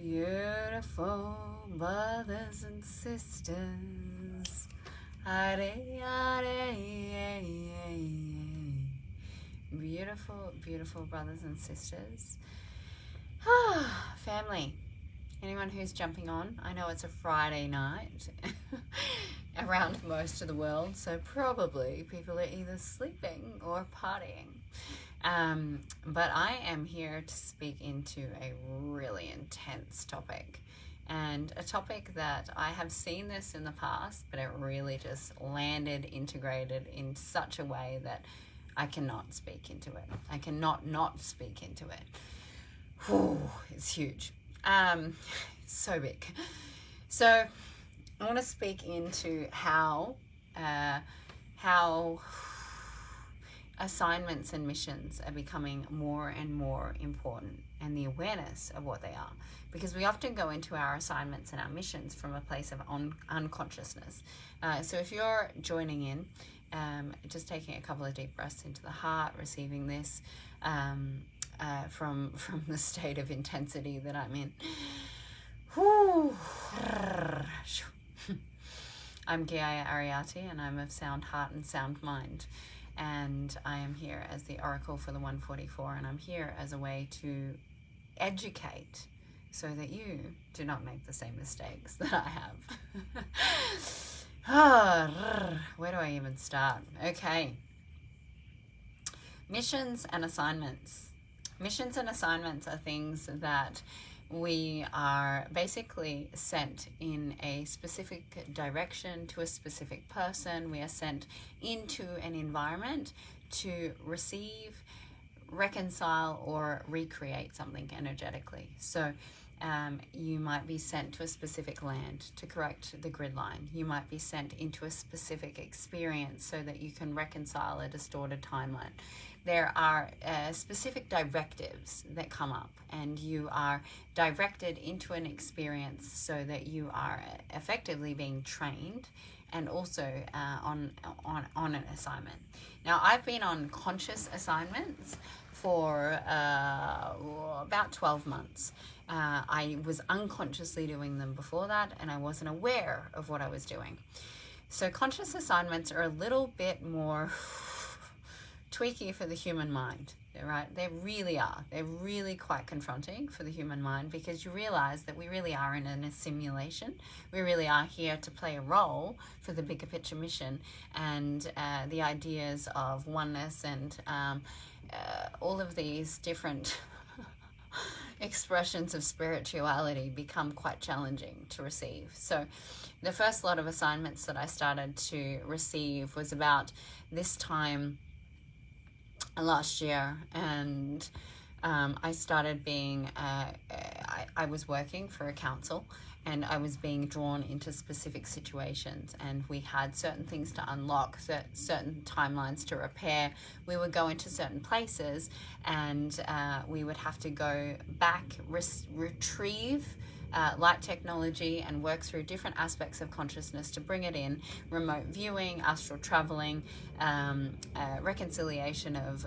Beautiful brothers and sisters. Hare, hare, beautiful, beautiful brothers and sisters. Family. Anyone who's jumping on, I know it's a Friday night around most of the world, so probably people are either sleeping or partying. But I am here to speak into a really intense topic, and a topic that I have seen this in the past, but it really just landed integrated in such a way that I cannot speak into it. I cannot not speak into it. Whew, it's huge. So big. So I want to speak into how assignments and missions are becoming more and more important, and the awareness of what they are, because we often go into our assignments and our missions from a place of unconsciousness. So if you're joining in, just taking a couple of deep breaths into the heart, receiving this from the state of intensity that I'm in. I'm Gaia Ariati, and I'm of sound heart and sound mind, and I am here as the Oracle for the 144, and I'm here as a way to educate so that you do not make the same mistakes that I have. Where do I even start? Okay. Missions and assignments. Missions and assignments are things that we are basically sent in a specific direction to a specific person. We are sent into an environment to receive, reconcile, or recreate something energetically. So you might be sent to a specific land to correct the grid line. You might be sent into a specific experience so that you can reconcile a distorted timeline. There are specific directives that come up, and you are directed into an experience so that you are effectively being trained and also on an assignment. Now, I've been on conscious assignments for about 12 months. I was unconsciously doing them before that, and I wasn't aware of what I was doing. So conscious assignments are a little bit more tweaky for the human mind, right? They really are. They're really quite confronting for the human mind, because you realize that we really are in a simulation. We really are here to play a role for the bigger picture mission, and the ideas of oneness and all of these different expressions of spirituality become quite challenging to receive. So the first lot of assignments that I started to receive was about this time last year, and I started being I was working for a council, and I was being drawn into specific situations, and we had certain things to unlock, certain timelines to repair. We would go into certain places, and we would have to go back, retrieve light technology, and work through different aspects of consciousness to bring it in: remote viewing, astral traveling, reconciliation of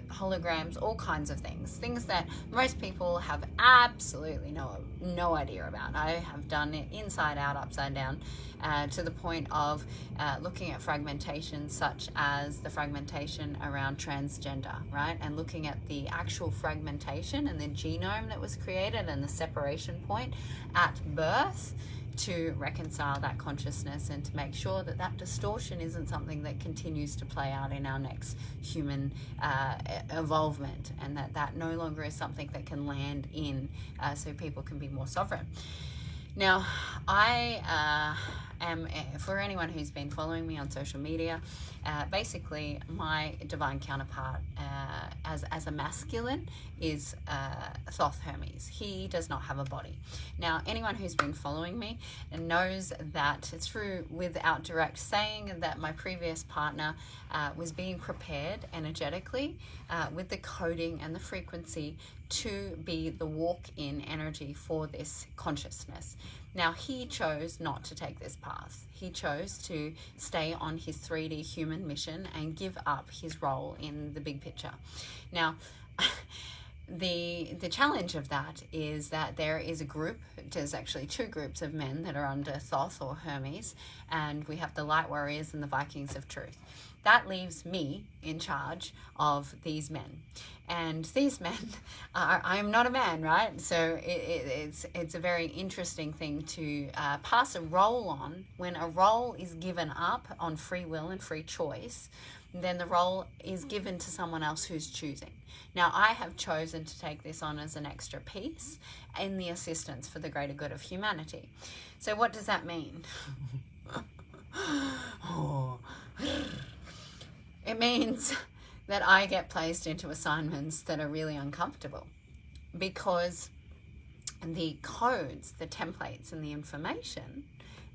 holograms, all kinds of things that most people have absolutely no idea about. I have done it inside out, upside down, to the point of looking at fragmentation, such as the fragmentation around transgender, right? And looking at the actual fragmentation and the genome that was created and the separation point at birth, to reconcile that consciousness and to make sure that that distortion isn't something that continues to play out in our next human evolvement, and that no longer is something that can land in, so people can be more sovereign. Now, I am, for anyone who's been following me on social media, basically my divine counterpart as a masculine is Thoth Hermes. He does not have a body. Now, anyone who's been following me knows that it's true, without direct saying, that my previous partner was being prepared energetically with the coding and the frequency to be the walk-in energy for this consciousness. Now, he chose not to take this path. He chose to stay on his 3D human mission and give up his role in the big picture. Now, the challenge of that is that there is a group, there's actually two groups of men that are under Thoth or Hermes, and we have the Light Warriors and the Vikings of Truth. That leaves me in charge of these men. And these men are, I am not a man, right? So it's a very interesting thing to pass a role on. When a role is given up on free will and free choice, then the role is given to someone else who's choosing. Now, I have chosen to take this on as an extra piece in the assistance for the greater good of humanity. So what does that mean? It means that I get placed into assignments that are really uncomfortable, because the codes, the templates, and the information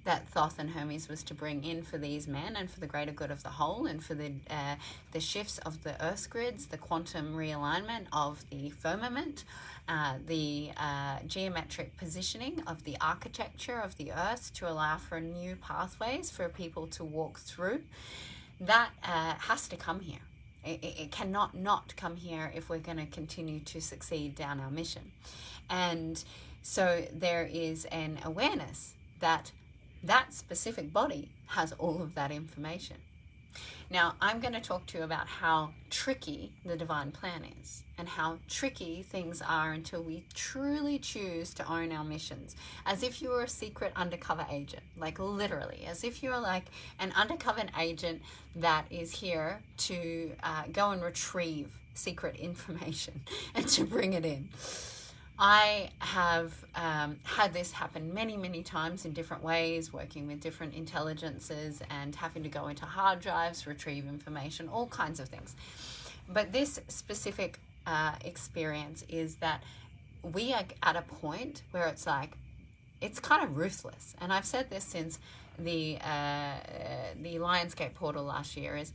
that Thoth and Hermes was to bring in for these men and for the greater good of the whole, and for the shifts of the earth grids, the quantum realignment of the firmament, the geometric positioning of the architecture of the earth to allow for new pathways for people to walk through, that has to come here. It cannot not come here if we're going to continue to succeed down our mission. And so there is an awareness that that specific body has all of that information. Now, I'm going to talk to you about how tricky the divine plan is, and how tricky things are until we truly choose to own our missions. As if you were a secret undercover agent, like literally, as if you're like an undercover agent that is here to go and retrieve secret information and to bring it in. I have had this happen many, many times in different ways, working with different intelligences and having to go into hard drives, retrieve information, all kinds of things. But this specific experience is that we are at a point where it's like, it's kind of ruthless. And I've said this since the Lionsgate portal last year, is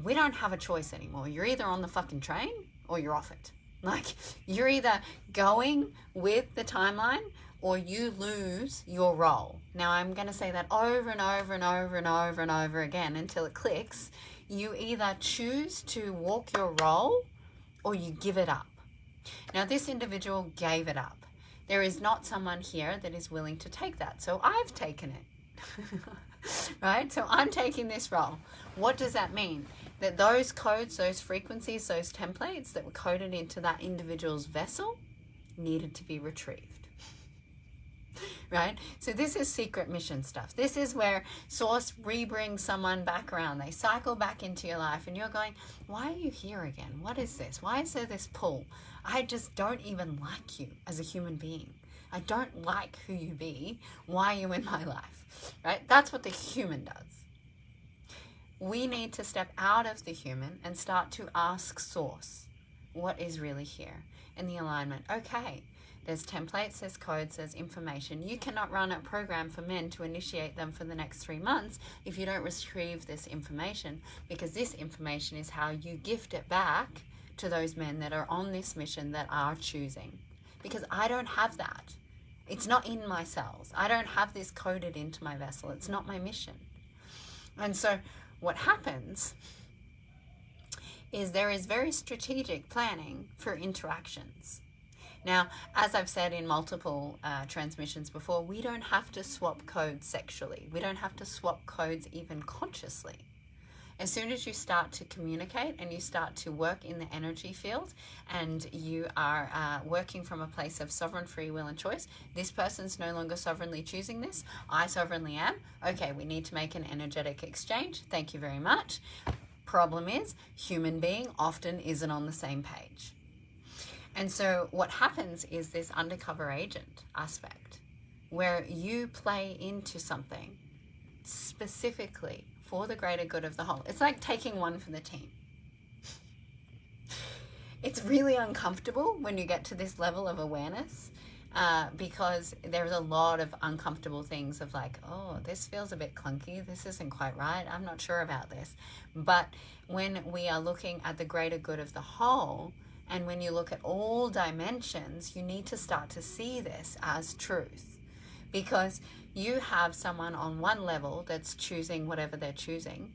we don't have a choice anymore. You're either on the fucking train or you're off it. Like, you're either going with the timeline or you lose your role. Now, I'm going to say that over and over and over and over and over again until it clicks. You either choose to walk your role or you give it up. Now, this individual gave it up. There is not someone here that is willing to take that. So I've taken it. Right? So I'm taking this role. What does that mean? That those codes, those frequencies, those templates that were coded into that individual's vessel needed to be retrieved. Right? So this is secret mission stuff. This is where Source re-brings someone back around. They cycle back into your life and you're going, why are you here again? What is this? Why is there this pull? I just don't even like you as a human being. I don't like who you be. Why are you in my life? Right? That's what the human does. We need to step out of the human and start to ask Source, what is really here in the alignment? Okay, there's templates, there's codes, there's information. You cannot run a program for men to initiate them for the next 3 months if you don't retrieve this information, because this information is how you gift it back to those men that are on this mission that are choosing. Because I don't have that. It's not in my cells. I don't have this coded into my vessel. It's not my mission. And so what happens is there is very strategic planning for interactions. Now, as I've said in multiple transmissions before, we don't have to swap codes sexually. We don't have to swap codes even consciously. As soon as you start to communicate and you start to work in the energy field and you are working from a place of sovereign free will and choice, this person's no longer sovereignly choosing this. I sovereignly am. Okay, we need to make an energetic exchange. Thank you very much. Problem is, human being often isn't on the same page. And so what happens is this undercover agent aspect where you play into something specifically for the greater good of the whole. It's like taking one for the team. It's really uncomfortable when you get to this level of awareness because there's a lot of uncomfortable things of like, oh, this feels a bit clunky. This isn't quite right. I'm not sure about this. But when we are looking at the greater good of the whole, and when you look at all dimensions, you need to start to see this as truth. Because you have someone on one level that's choosing whatever they're choosing.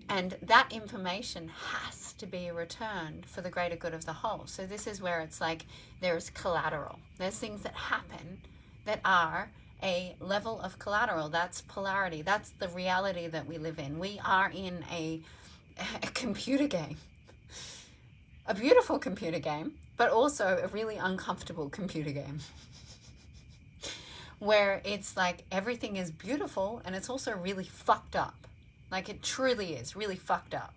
And that information has to be returned for the greater good of the whole. So this is where it's like there's collateral. There's things that happen that are a level of collateral. That's polarity. That's the reality that we live in. We are in a computer game. A beautiful computer game, but also a really uncomfortable computer game. Where it's like everything is beautiful and it's also really fucked up. Like it truly is really fucked up.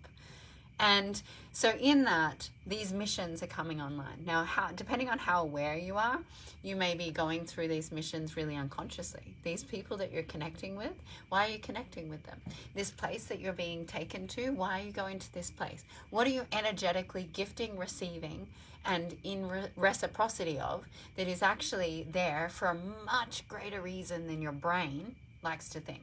And so in that, these missions are coming online. Now, depending on how aware you are, you may be going through these missions really unconsciously. These people that you're connecting with, why are you connecting with them? This place that you're being taken to, why are you going to this place? What are you energetically gifting, receiving, and in reciprocity of that is actually there for a much greater reason than your brain likes to think?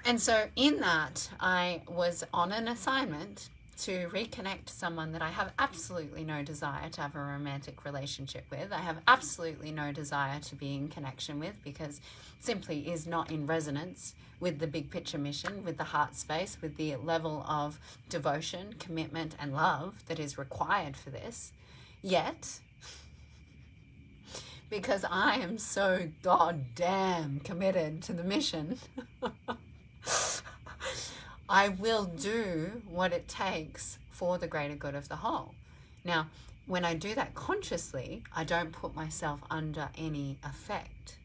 And so in that, I was on an assignment to reconnect to someone that I have absolutely no desire to have a romantic relationship with. I have absolutely no desire to be in connection with, because simply is not in resonance with the big picture mission, with the heart space, with the level of devotion, commitment, and love that is required for this. Yet, because I am so goddamn committed to the mission, I will do what it takes for the greater good of the whole. Now, when I do that consciously, I don't put myself under any effect,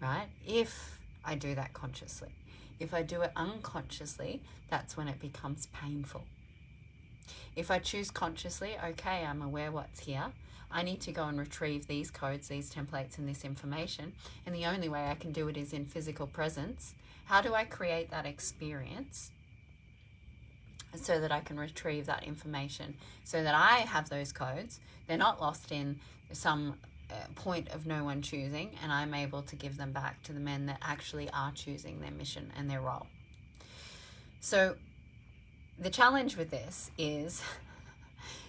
right? If I do that consciously. If I do it unconsciously, that's when it becomes painful. If I choose consciously, okay, I'm aware what's here. I need to go and retrieve these codes, these templates, and this information. And the only way I can do it is in physical presence. How do I create that experience so that I can retrieve that information, so that I have those codes? They're not lost in some point of no one choosing, and I'm able to give them back to the men that actually are choosing their mission and their role. So the challenge with this is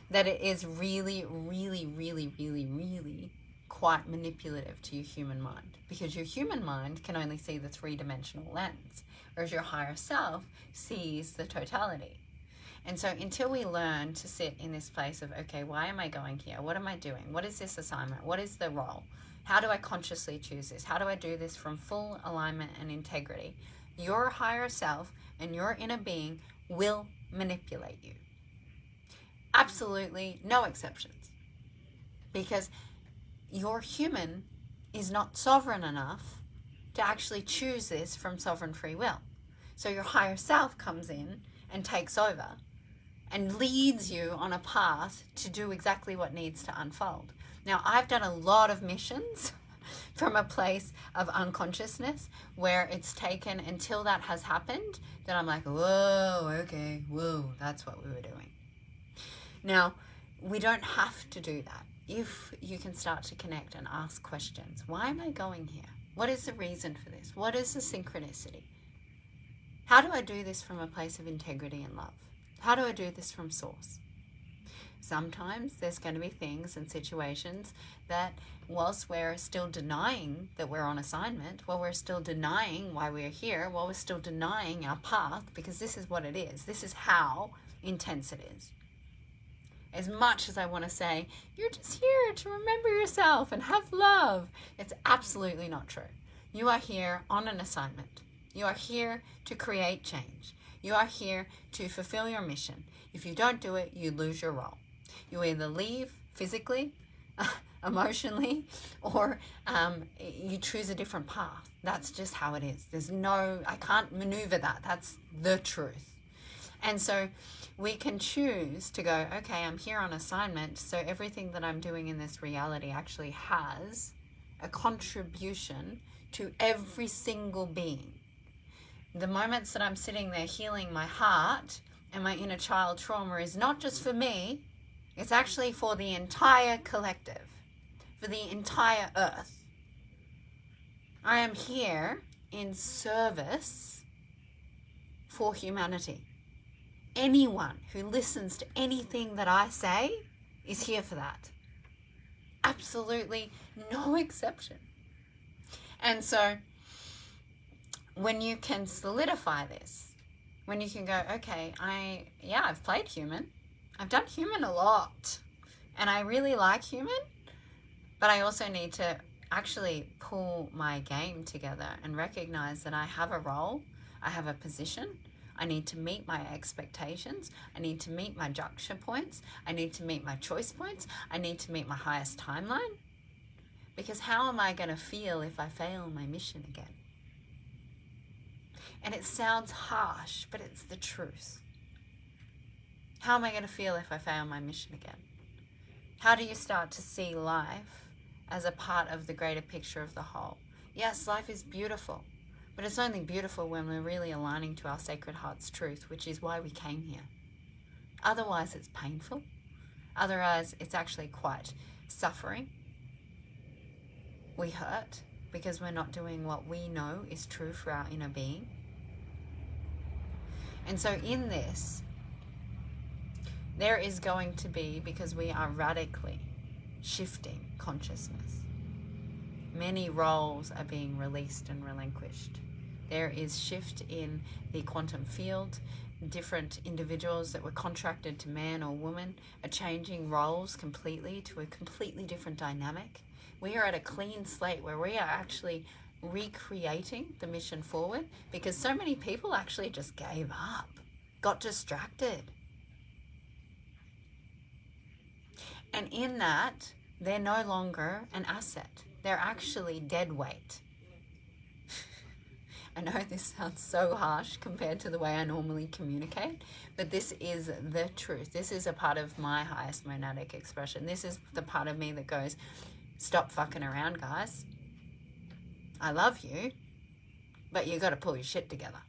that it is really, really, really, really, really quite manipulative to your human mind, because your human mind can only see the three-dimensional lens, whereas your higher self sees the totality. And so until we learn to sit in this place of, okay, why am I going here? What am I doing? What is this assignment? What is the role? How do I consciously choose this? How do I do this from full alignment and integrity? Your higher self and your inner being will manipulate you. Absolutely no exceptions. Because your human is not sovereign enough to actually choose this from sovereign free will. So your higher self comes in and takes over and leads you on a path to do exactly what needs to unfold. Now, I've done a lot of missions from a place of unconsciousness where it's taken until that has happened that I'm like, whoa, okay, whoa, that's what we were doing. Now, we don't have to do that. If you can start to connect and ask questions. Why am I going here? What is the reason for this? What is the synchronicity? How do I do this from a place of integrity and love? How do I do this from source? Sometimes there's going to be things and situations that, whilst we're still denying that we're on assignment, while we're still denying why we're here, while we're still denying our path, because this is what it is. This is how intense it is. As much as I want to say, you're just here to remember yourself and have love, it's absolutely not true. You are here on an assignment. You are here to create change. You are here to fulfill your mission. If you don't do it, you lose your role. You either leave physically, emotionally, or you choose a different path. That's just how it is. I can't maneuver that. That's the truth. And so we can choose to go, okay, I'm here on assignment, so everything that I'm doing in this reality actually has a contribution to every single being. The moments that I'm sitting there healing my heart and my inner child trauma is not just for me, it's actually for the entire collective, for the entire earth. I am here in service for humanity. Anyone who listens to anything that I say is here for that. Absolutely no exception. And so when you can solidify this, When you can go, okay, I've played human. I've done human a lot. And I really like human. But I also need to actually pull my game together and recognize that I have a role. I have a position. I need to meet my expectations. I need to meet my juncture points. I need to meet my choice points. I need to meet my highest timeline. Because how am I going to feel if I fail my mission again? And it sounds harsh, but it's the truth. How am I going to feel if I fail my mission again? How do you start to see life as a part of the greater picture of the whole? Yes, life is beautiful, but it's only beautiful when we're really aligning to our Sacred Heart's truth, which is why we came here. Otherwise, it's painful. Otherwise, it's actually quite suffering. We hurt because we're not doing what we know is true for our inner being. And so in this, there is going to be, because we are radically shifting consciousness, many roles are being released and relinquished. There is shift in the quantum field. Different individuals that were contracted to man or woman are changing roles completely to a completely different dynamic. We are at a clean slate where we are actually recreating the mission forward, because so many people actually just gave up, got distracted. And in that, they're no longer an asset. They're actually dead weight. I know this sounds so harsh compared to the way I normally communicate, but this is the truth. This is a part of my highest monadic expression. This is the part of me that goes, stop fucking around, guys. I love you, but you got to pull your shit together.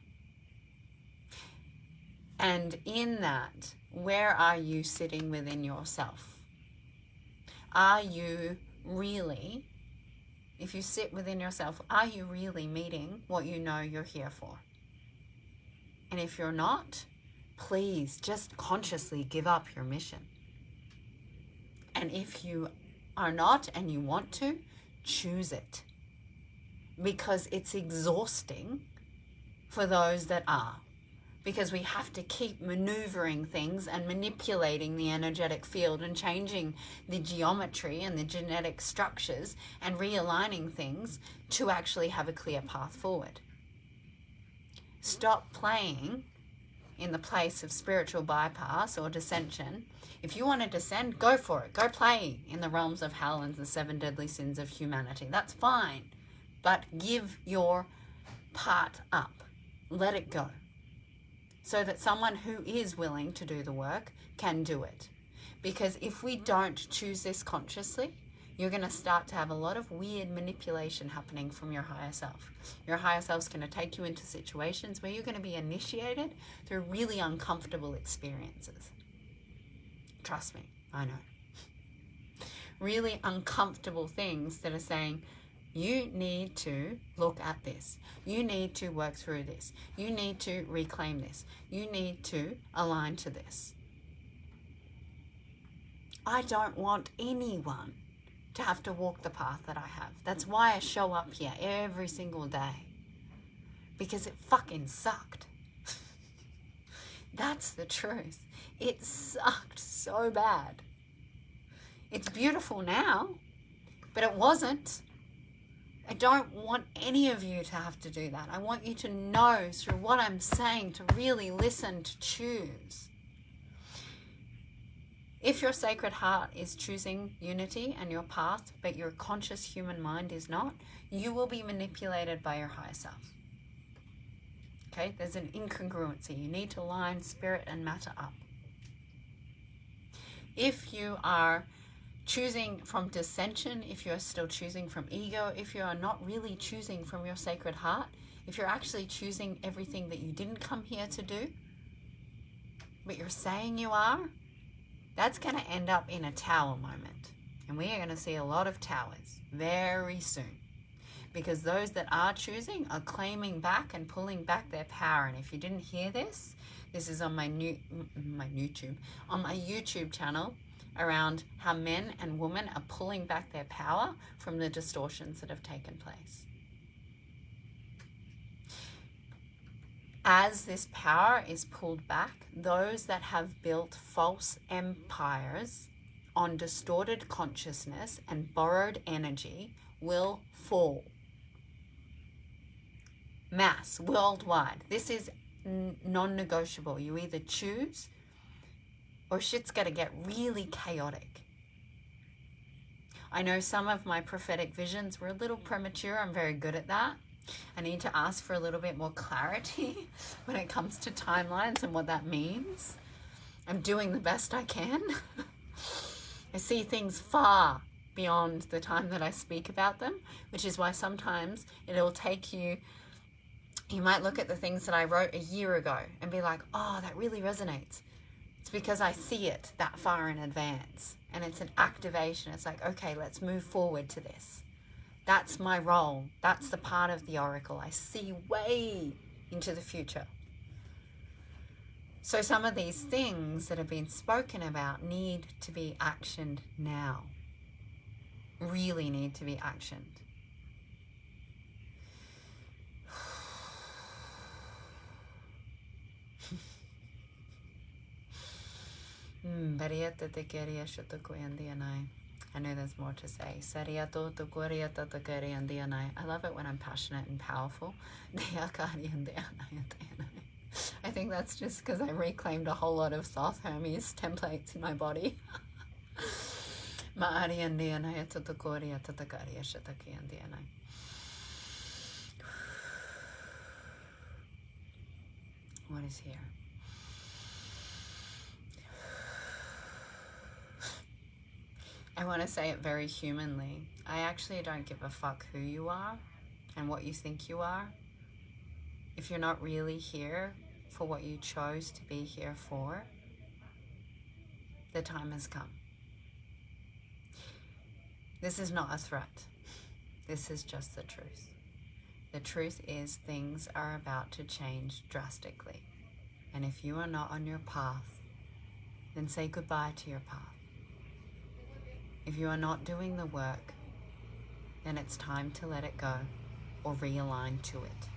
And in that, where are you sitting within yourself? Are you really, if you sit within yourself, are you really meeting what you know you're here for? And if you're not, please just consciously give up your mission. And if you are not and you want to, choose it. Because it's exhausting for those that are. Because we have to keep maneuvering things and manipulating the energetic field and changing the geometry and the genetic structures and realigning things to actually have a clear path forward. Stop playing in the place of spiritual bypass or dissension. If you want to descend, go for it. Go play in the realms of hell and the 7 deadly sins of humanity. That's fine. But give your part up. Let it go. So that someone who is willing to do the work can do it. Because if we don't choose this consciously, you're going to start to have a lot of weird manipulation happening from your higher self. Your higher self's going to take you into situations where you're going to be initiated through really uncomfortable experiences. Trust me, I know. Really uncomfortable things that are saying, you need to look at this. You need to work through this. You need to reclaim this. You need to align to this. I don't want anyone to have to walk the path that I have. That's why I show up here every single day. Because it fucking sucked. That's the truth. It sucked so bad. It's beautiful now, but it wasn't. I don't want any of you to have to do that. I want you to know through what I'm saying to really listen, to choose. If your sacred heart is choosing unity and your path, but your conscious human mind is not, you will be manipulated by your higher self. Okay? There's an incongruency. You need to line spirit and matter up. If you are choosing from dissension, if you're still choosing from ego, if you are not really choosing from your sacred heart, if you're actually choosing everything that you didn't come here to do, but you're saying you are, that's going to end up in a tower moment. And we are going to see a lot of towers very soon. Because those that are choosing are claiming back and pulling back their power. And if you didn't hear this, this is on my YouTube channel, around how men and women are pulling back their power from the distortions that have taken place. As this power is pulled back, those that have built false empires on distorted consciousness and borrowed energy will fall. Mass, worldwide. This is non-negotiable. You either choose or shit's going to get really chaotic. I know some of my prophetic visions were a little premature. I'm very good at that. I need to ask for a little bit more clarity when it comes to timelines and what that means. I'm doing the best I can. I see things far beyond the time that I speak about them, which is why sometimes it'll take you might look at the things that I wrote a year ago and be like, oh, that really resonates. It's because I see it that far in advance, and it's an activation. It's like, okay, let's move forward to this. That's my role. That's the part of the oracle. I see way into the future. So some of these things that have been spoken about need to be actioned now. Really need to be actioned. I know there's more to say. I love it when I'm passionate and powerful. I think that's just because I reclaimed a whole lot of South Hermes templates in my body. What is here? I want to say it very humanly. I actually don't give a fuck who you are and what you think you are. If you're not really here for what you chose to be here for, the time has come. This is not a threat. This is just the truth. The truth is things are about to change drastically. And if you are not on your path, then say goodbye to your path. If you are not doing the work, then it's time to let it go or realign to it.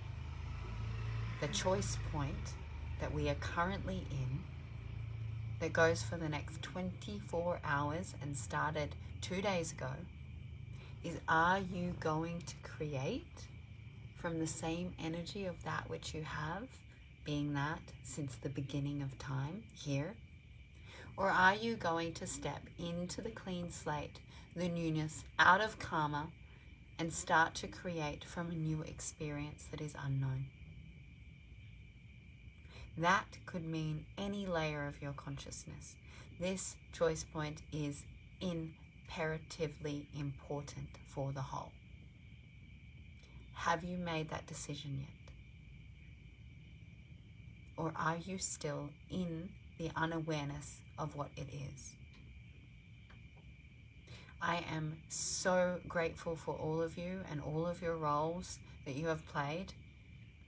The choice point that we are currently in, that goes for the next 24 hours and started 2 days ago, is, are you going to create from the same energy of that which you have, being that since the beginning of time here? Or are you going to step into the clean slate, the newness, out of karma, and start to create from a new experience that is unknown? That could mean any layer of your consciousness. This choice point is imperatively important for the whole. Have you made that decision yet? Or are you still in the unawareness of what it is? I am so grateful for all of you and all of your roles that you have played,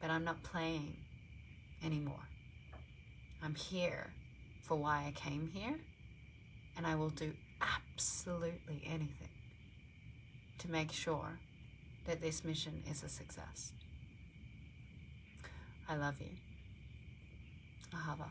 but I'm not playing anymore. I'm here for why I came here, and I will do absolutely anything to make sure that this mission is a success. I love you. Ahava.